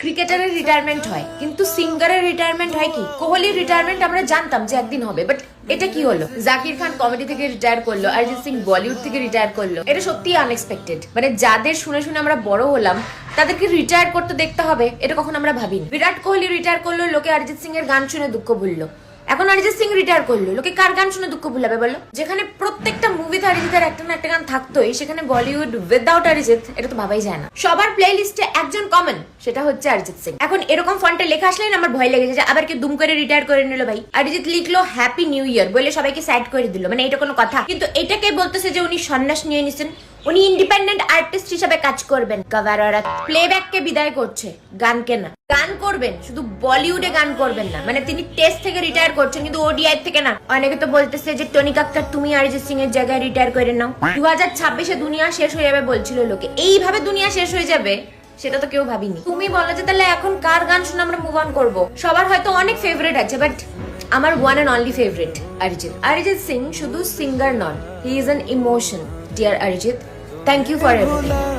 ক্রিকেটারের রিটায়ারমেন্ট হয়, কিন্তু সিঙ্গারের রিটায়ারমেন্ট হয় কি? কোহলির রিটায়ারমেন্ট আমরা জানতাম যে একদিন হবে, বাট এটা কি হলো? জাকির খান কমেডি থেকে রিটায়ার করলো, অরিজিৎ সিং বলিউড থেকে রিটায়ার করলো। এটা সত্যি আনএক্সপেক্টেড। মানে যাদের শুনে শুনে আমরা বড় হলাম তাদেরকে রিটায়ার করতে দেখতে হবে, এটা কখন আমরা ভাবিনি। বিরাট কোহলি রিটায়ার করলো, লোকে অরিজিৎ সিং এর গান শুনে দুঃখ ভুললো। এখন অরিজিৎ সিং রিটায়ার করলো, লোকে কার গান শুনে দুঃখ ভুলাবে বলো? যেখানে প্রত্যেকটা মুভিতে অরিজিতের একটা না একটা গান থাকতোই, সেখানে বলিউড উইদাউট অরিজিৎ, এটা তো ভাবাই যায় না। সবার প্লে লিস্টে একজন কমন, সেটা হচ্ছে অরিজিৎ সিং। এখন এরকম ফন্টে লেখা আসলেই আমার ভয় লেগেছে যে আবার কি দুম করে রিটায়ার করে নিল ভাই। অরিজিৎ লিখলো হ্যাপি নিউ ইয়ার বলে সবাইকে স্যাড করে দিল, মানে এটা কোনো কথা? কিন্তু এটাকে বলতেছে যে উনি সন্ন্যাস নিয়ে নিছেন, উনি ইন্ডিপেন্ডেন্ট আর্টিস্ট হিসেবে কাজ করবেন। কাভারারা প্লেব্যাককে বিদায় করছে, গানকে না। গান করবেন, শুধু বলিউডে গান করবেন না। মানে তিনি টেস্ট থেকে রিটায়ার করছেন, কিন্তু ওডিআই থেকে না। অনেকে তো বলতেছে যে টনি কাক্কার তুমি অরিজিৎ সিং এর জায়গায় রিটায়ার করে নাও। 2026-এ দুনিয়া শেষ হয়ে যাবে বলছিল লোকে। এইভাবে দুনিয়া শেষ হয়ে যাবে সেটা তো কেউ ভাবিনি। তুমি বলো যে তাহলে এখন কার গান শুনে আমরা মুভ অন করবো? সবার হয়তো অনেক ফেভারিট আছে, বাট আমার one and only favourite Arijit. Arijit Singh শুধু সিঙ্গার নন, he is an emotion. Dear Arijit, thank you for everything.